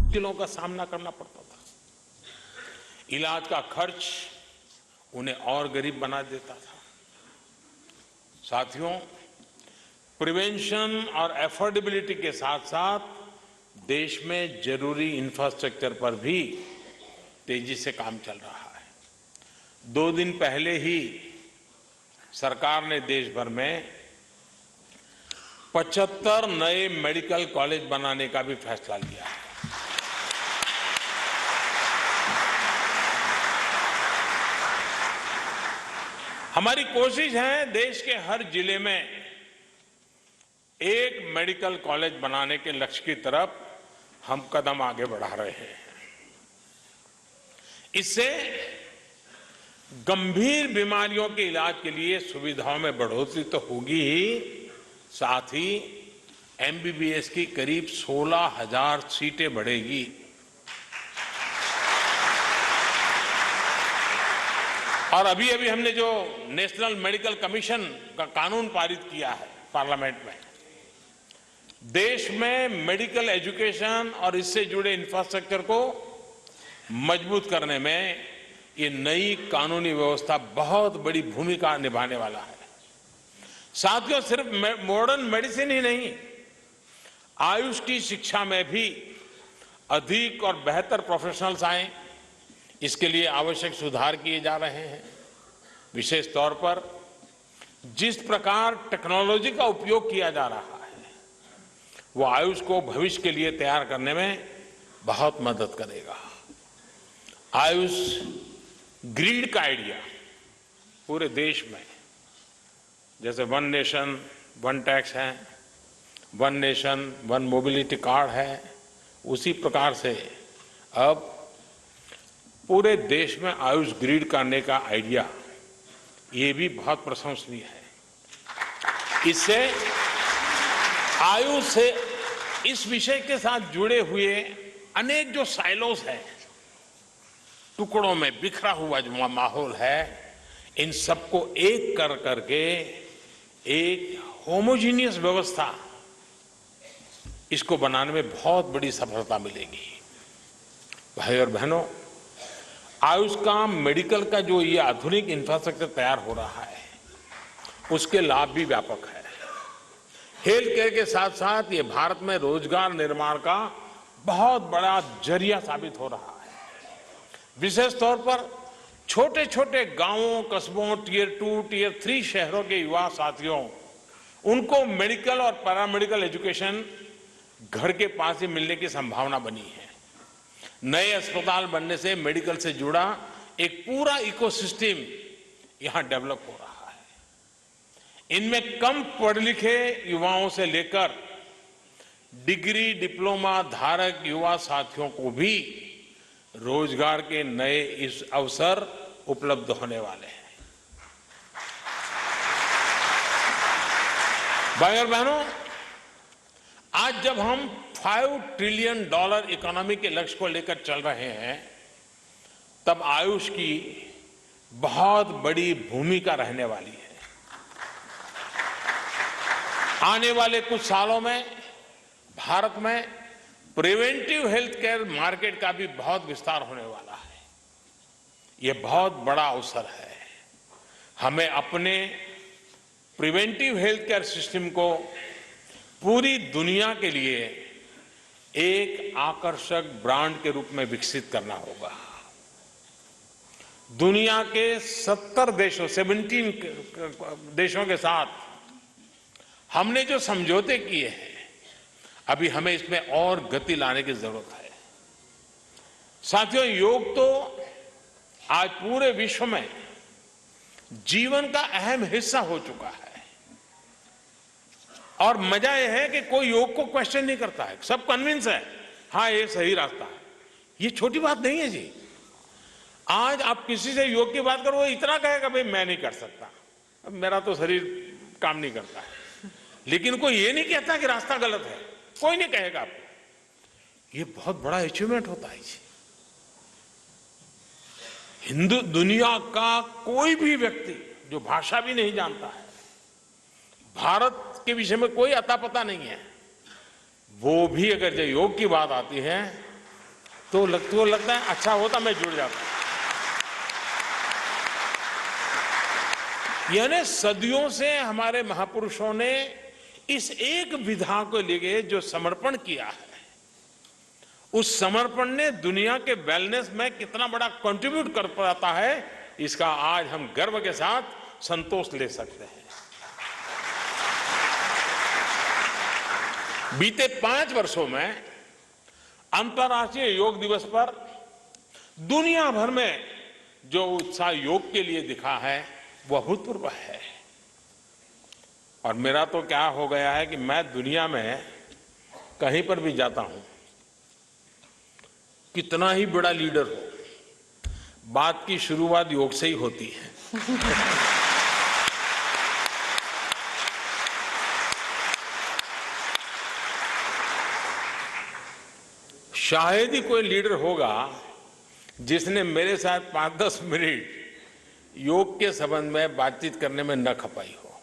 मुश्किलों का सामना करना पड़ता था। इलाज का खर्च उन्हें और गरीब बना देता था। साथियों, प्रिवेंशन और एफोर्डेबिलिटी के साथ साथ देश में जरूरी इंफ्रास्ट्रक्चर पर भी तेजी से काम चल रहा है। 2 दिन पहले ही सरकार ने देश भर में 75 नए मेडिकल कॉलेज बनाने का भी फैसला लिया है। हमारी कोशिश है देश के हर जिले में एक मेडिकल कॉलेज बनाने के लक्ष्य की तरफ हम कदम आगे बढ़ा रहे हैं। इससे गंभीर बीमारियों के इलाज के लिए सुविधाओं में बढ़ोतरी तो होगी ही, साथ ही एमबीबीएस की करीब 16,000 सीटें बढ़ेगी। और अभी अभी हमने जो नेशनल मेडिकल कमीशन का कानून पारित किया है पार्लियामेंट में, देश में मेडिकल एजुकेशन और इससे जुड़े इंफ्रास्ट्रक्चर को मजबूत करने में ये नई कानूनी व्यवस्था बहुत बड़ी भूमिका निभाने वाला है। साथियों, सिर्फ मॉडर्न मेडिसिन ही नहीं, आयुष की शिक्षा में भी अधिक और बेहतर प्रोफेशनल्स आए, इसके लिए आवश्यक सुधार किए जा रहे हैं। विशेष तौर पर जिस प्रकार टेक्नोलॉजी का उपयोग किया जा रहा है, वो आयुष को भविष्य के लिए तैयार करने में बहुत मदद करेगा। आयुष ग्रिड का आइडिया पूरे देश में, जैसे वन नेशन वन टैक्स है, one nation one mobility card है, उसी प्रकार से अब पूरे देश में आयुष ग्रिड करने का आइडिया, ये भी बहुत प्रशंसनीय है। इससे आयुष से इस विषय के साथ जुड़े हुए अनेक जो साइलोस हैं, टुकड़ों में बिखरा हुआ जो माहौल है, इन सबको एक कर करके एक होमोजीनियस व्यवस्था, इसको बनाने में बहुत बड़ी सफलता मिलेगी। भाई और बहनों, आयुष का मेडिकल का जो ये आधुनिक इंफ्रास्ट्रक्चर तैयार हो रहा है, उसके लाभ भी व्यापक है। हेल्थ केयर के साथ साथ ये भारत में रोजगार निर्माण का बहुत बड़ा जरिया साबित हो रहा है। विशेष तौर पर छोटे छोटे गांवों, कस्बों, टियर 2, टियर 3 शहरों के युवा साथियों, उनको मेडिकल और पैरामेडिकल एजुकेशन घर के पास ही मिलने की संभावना बनी है। नए अस्पताल बनने से मेडिकल से जुड़ा एक पूरा इकोसिस्टम यहां डेवलप हो रहा है। इनमें कम पढ़े लिखे युवाओं से लेकर डिग्री, डिप्लोमा धारक युवा साथियों को भी रोजगार के नए इस अवसर उपलब्ध होने वाले हैं। भाई और बहनों, आज जब हम $5 ट्रिलियन इकोनॉमी के लक्ष्य को लेकर चल रहे हैं, तब आयुष की बहुत बड़ी भूमिका रहने वाली है। आने वाले कुछ सालों में भारत में प्रिवेंटिव हेल्थ केयर मार्केट का भी बहुत विस्तार होने वाला है। यह बहुत बड़ा अवसर है। हमें अपने प्रिवेंटिव हेल्थ केयर सिस्टम को पूरी दुनिया के लिए एक आकर्षक ब्रांड के रूप में विकसित करना होगा। दुनिया के 17 देशों के साथ हमने जो समझौते किए हैं, अभी हमें इसमें और गति लाने की जरूरत है। साथियों, योग तो आज पूरे विश्व में जीवन का अहम हिस्सा हो चुका है। और मजा यह है कि कोई योग को क्वेश्चन नहीं करता है, सब कन्विंस है, हाँ ये सही रास्ता है। ये छोटी बात नहीं है जी। आज आप किसी से योग की बात करो, वो इतना कहेगा भाई मैं नहीं कर सकता, मेरा तो शरीर काम नहीं करता है। लेकिन कोई ये नहीं कहता कि रास्ता गलत है, कोई नहीं कहेगा आपको। ये बहुत बड़ा अचीवमेंट होता है जी। हिंदू दुनिया का कोई भी व्यक्ति जो भाषा भी नहीं जानता है, भारत के विषय में कोई अता पता नहीं है, वो भी अगर जब योग की बात आती है तो लगता है अच्छा होता मैं जुड़ जाता। यानी सदियों से हमारे महापुरुषों ने इस एक विधा को लेके जो समर्पण किया है, उस समर्पण ने दुनिया के वेलनेस में कितना बड़ा कंट्रीब्यूट कर पाता है, इसका आज हम गर्व के साथ संतोष ले सकते हैं। बीते 5 वर्षों में अंतर्राष्ट्रीय योग दिवस पर दुनिया भर में जो उत्साह योग के लिए दिखा है वो अभूतपूर्व है। और मेरा तो क्या हो गया है कि मैं दुनिया में कहीं पर भी जाता हूं, कितना ही बड़ा लीडर हो, बात की शुरुआत योग से ही होती है। शायद ही कोई लीडर होगा जिसने मेरे साथ 5-10 मिनट योग के संबंध में बातचीत करने में न खपाई हो।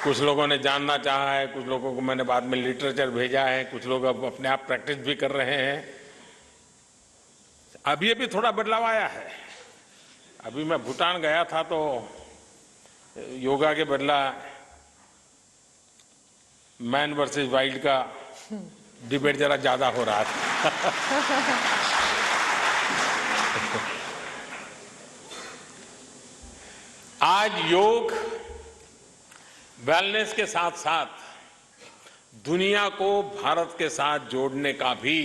कुछ लोगों ने जानना चाहा है, कुछ लोगों को मैंने बाद में लिटरेचर भेजा है, कुछ लोग अब अपने आप प्रैक्टिस भी कर रहे हैं। अभी थोड़ा बदलाव आया है। अभी मैं भूटान गया था तो योगा के बदला मैन वर्सेस वाइल्ड का डिबेट जरा ज्यादा हो रहा था। आज योग वेलनेस के साथ साथ दुनिया को भारत के साथ जोड़ने का भी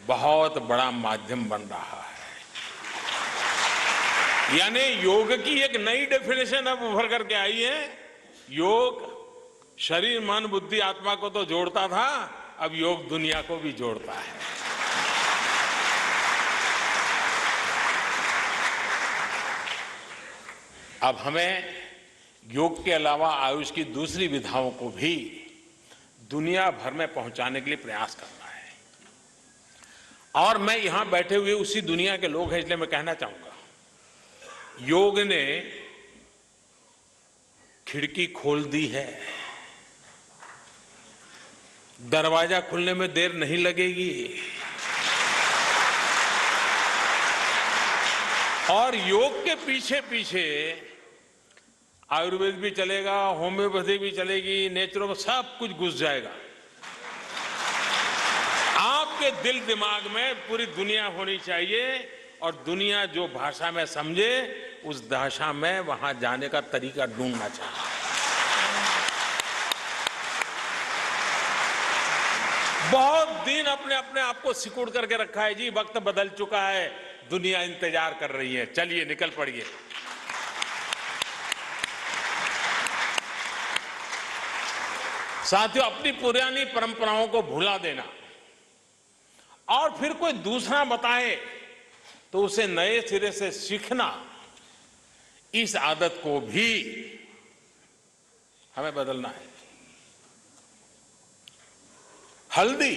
बहुत बड़ा माध्यम बन रहा है। यानी योग की एक नई डेफिनेशन अब उभर करके आई है। योग शरीर मन बुद्धि आत्मा को तो जोड़ता था, अब योग दुनिया को भी जोड़ता है। अब हमें योग के अलावा आयुष की दूसरी विधाओं को भी दुनिया भर में पहुंचाने के लिए प्रयास करना है। और मैं यहां बैठे हुए उसी दुनिया के लोग हैं, इसलिए मैं कहना चाहूंगा, योग ने खिड़की खोल दी है, दरवाजा खुलने में देर नहीं लगेगी। और योग के पीछे पीछे आयुर्वेद भी चलेगा, होम्योपैथी भी चलेगी, नेचुरोपैथी, सब कुछ घुस जाएगा। आपके दिल दिमाग में पूरी दुनिया होनी चाहिए और दुनिया जो भाषा में समझे उस भाषा में वहां जाने का तरीका ढूंढना चाहिए। बहुत दिन अपने आप को सिकुड़ करके रखा है जी, वक्त बदल चुका है, दुनिया इंतजार कर रही है, चलिए निकल पड़िए। साथियों, अपनी पुरानी परंपराओं को भुला देना और फिर कोई दूसरा बताए तो उसे नए सिरे से सीखना, इस आदत को भी हमें बदलना है। हल्दी,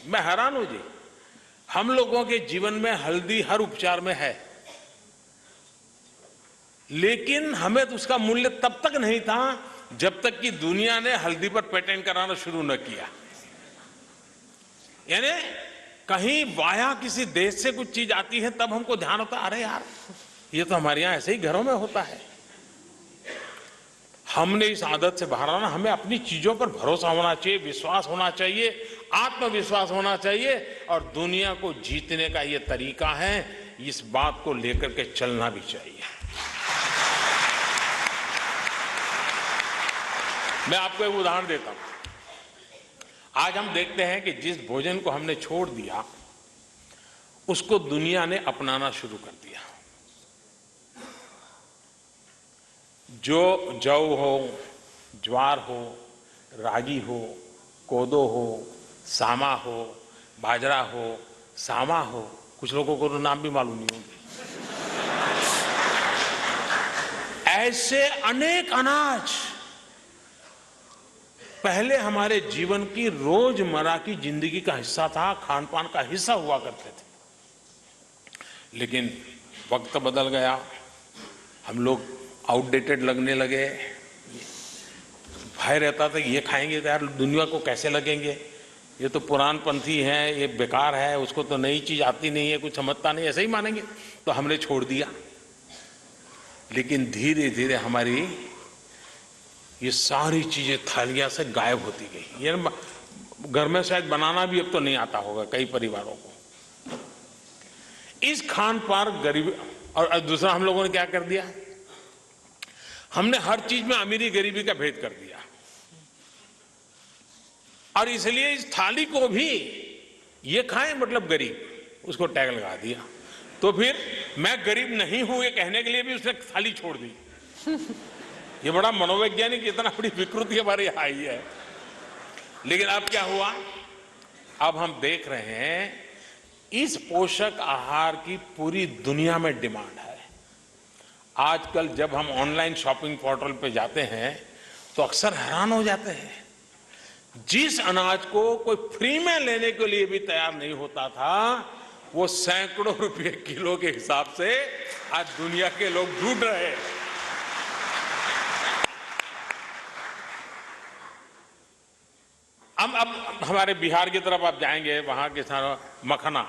मैं हैरान हूं जी, हम लोगों के जीवन में हल्दी हर उपचार में है, लेकिन हमें तो उसका मूल्य तब तक नहीं था जब तक कि दुनिया ने हल्दी पर पेटेंट कराना शुरू न किया। यानी कहीं वाया किसी देश से कुछ चीज आती है तब हमको ध्यान होता, अरे यार ये तो हमारे यहां ऐसे ही घरों में होता है। हमने इस आदत से बाहर आना, हमें अपनी चीजों पर भरोसा होना चाहिए, विश्वास होना चाहिए, आत्मविश्वास होना चाहिए और दुनिया को जीतने का ये तरीका है, इस बात को लेकर के चलना भी चाहिए। मैं आपको एक उदाहरण देता हूं। आज हम देखते हैं कि जिस भोजन को हमने छोड़ दिया उसको दुनिया ने अपनाना शुरू कर दिया। जो जौ हो, ज्वार हो, रागी हो, कोदो हो, सामा हो, बाजरा हो, सामा हो, कुछ लोगों को तो नाम भी मालूम नहीं होंगे, ऐसे अनेक अनाज पहले हमारे जीवन की रोजमर्रा की जिंदगी का हिस्सा था, खान पान का हिस्सा हुआ करते थे। लेकिन वक्त बदल गया, हम लोग आउटडेटेड लगने लगे, भय रहता था कि ये खाएंगे तो यार दुनिया को कैसे लगेंगे, ये तो पुरानपंथी है, ये बेकार है, उसको तो नई चीज आती नहीं है, कुछ समझता नहीं, ऐसे ही मानेंगे, तो हमने छोड़ दिया। लेकिन धीरे धीरे हमारी ये सारी चीजें थालियां से गायब होती गई। ये घर में शायद बनाना भी अब तो नहीं आता होगा कई परिवारों को। इस खान पान गरीबी, और दूसरा हम लोगों ने क्या कर दिया, हमने हर चीज में अमीरी गरीबी का भेद कर दिया, और इसलिए इस थाली को भी ये खाएं मतलब गरीब, उसको टैग लगा दिया। तो फिर मैं गरीब नहीं हूं ये कहने के लिए भी उसने थाली छोड़ दी। ये बड़ा मनोवैज्ञानिक, इतना बड़ी विकृति हमारे आई है। लेकिन अब क्या हुआ, अब हम देख रहे हैं इस पोषक आहार की पूरी दुनिया में डिमांड है। आजकल जब हम ऑनलाइन शॉपिंग पोर्टल पे जाते हैं तो अक्सर हैरान हो जाते हैं, जिस अनाज को कोई फ्री में लेने के लिए भी तैयार नहीं होता था, वो सैकड़ों रुपए किलो के हिसाब से आज दुनिया के लोग ढूंढ रहे हैं। अब हमारे बिहार की तरफ आप जाएंगे, वहां के सारा मखना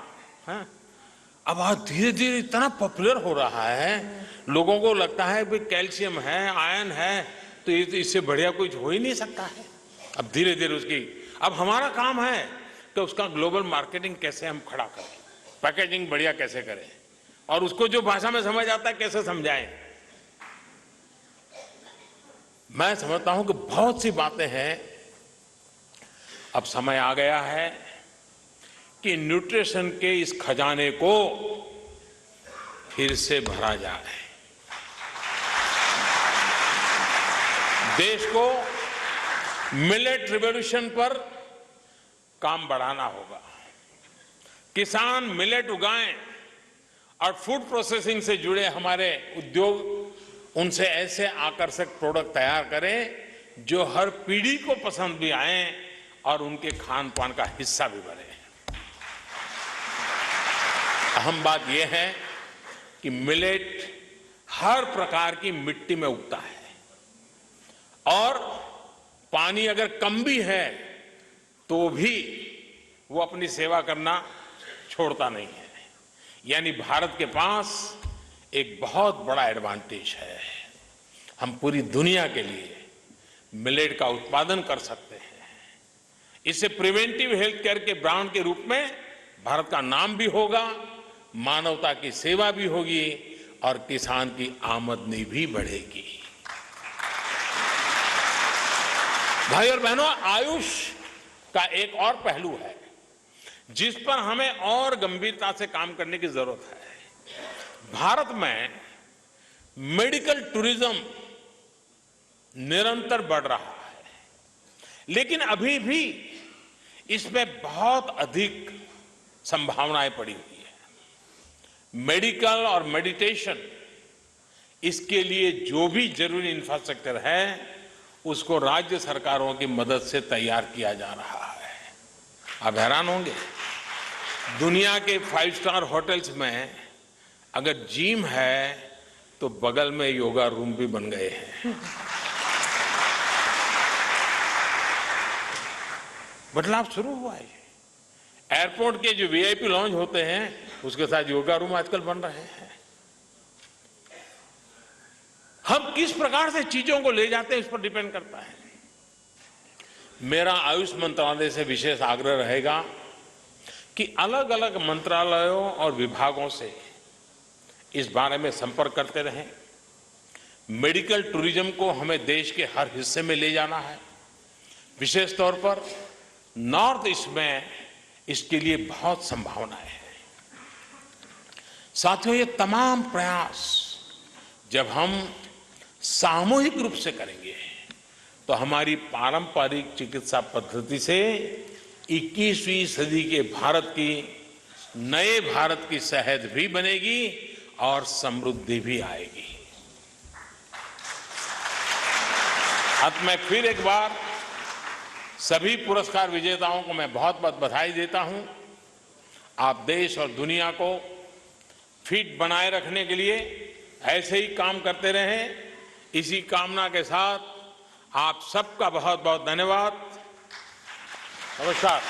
है, अब आज धीरे धीरे इतना पॉपुलर हो रहा है, लोगों को लगता है कि कैल्शियम है, आयरन है, तो इससे बढ़िया कुछ हो ही नहीं सकता है। अब धीरे धीरे उसकी, अब हमारा काम है कि उसका ग्लोबल मार्केटिंग कैसे हम खड़ा करें, पैकेजिंग बढ़िया कैसे करें, और उसको जो भाषा में समझ आता है कैसे समझाएं। मैं समझता हूं कि बहुत सी बातें हैं। अब समय आ गया है कि न्यूट्रिशन के इस खजाने को फिर से भरा जाए। देश को मिलेट रिवॉल्यूशन पर काम बढ़ाना होगा। किसान मिलेट उगाएं और फूड प्रोसेसिंग से जुड़े हमारे उद्योग उनसे ऐसे आकर्षक प्रोडक्ट तैयार करें जो हर पीढ़ी को पसंद भी आए और उनके खान पान का हिस्सा भी बने। अहम बात यह है कि मिलेट हर प्रकार की मिट्टी में उगता है, और पानी अगर कम भी है तो भी वो अपनी सेवा करना छोड़ता नहीं है। यानी भारत के पास एक बहुत बड़ा एडवांटेज है। हम पूरी दुनिया के लिए मिलेट का उत्पादन कर सकते हैं। इससे प्रिवेंटिव हेल्थ केयर के ब्रांड के रूप में भारत का नाम भी होगा, मानवता की सेवा भी होगी, और किसान की आमदनी भी बढ़ेगी। भाई और बहनों, आयुष का एक और पहलू है जिस पर हमें और गंभीरता से काम करने की जरूरत है। भारत में मेडिकल टूरिज्म निरंतर बढ़ रहा है, लेकिन अभी भी इसमें बहुत अधिक संभावनाएं पड़ी हुई है। मेडिकल और मेडिटेशन, इसके लिए जो भी जरूरी इंफ्रास्ट्रक्चर है उसको राज्य सरकारों की मदद से तैयार किया जा रहा है। आप हैरान होंगे, दुनिया के 5 स्टार होटल्स में अगर जिम है तो बगल में योगा रूम भी बन गए हैं। बदलाव शुरू हुआ है। एयरपोर्ट के जो वीआईपी लॉन्ज होते हैं उसके साथ योगा रूम आजकल बन रहे हैं। हम किस प्रकार से चीजों को ले जाते हैं इस पर डिपेंड करता है। मेरा आयुष मंत्रालय से विशेष आग्रह रहेगा कि अलग अलग मंत्रालयों और विभागों से इस बारे में संपर्क करते रहें। मेडिकल टूरिज्म को हमें देश के हर हिस्से में ले जाना है। विशेष तौर पर नॉर्थ ईस्ट में इसके लिए बहुत संभावनाएं हैं। साथियों, ये तमाम प्रयास जब हम सामूहिक रूप से करेंगे तो हमारी पारंपरिक चिकित्सा पद्धति से 21वीं सदी के भारत की, नए भारत की सेहत भी बनेगी और समृद्धि भी आएगी। अब मैं फिर एक बार सभी पुरस्कार विजेताओं को मैं बहुत बहुत बधाई देता हूं। आप देश और दुनिया को फिट बनाए रखने के लिए ऐसे ही काम करते रहें। इसी कामना के साथ आप सबका बहुत बहुत धन्यवाद। नमस्कार।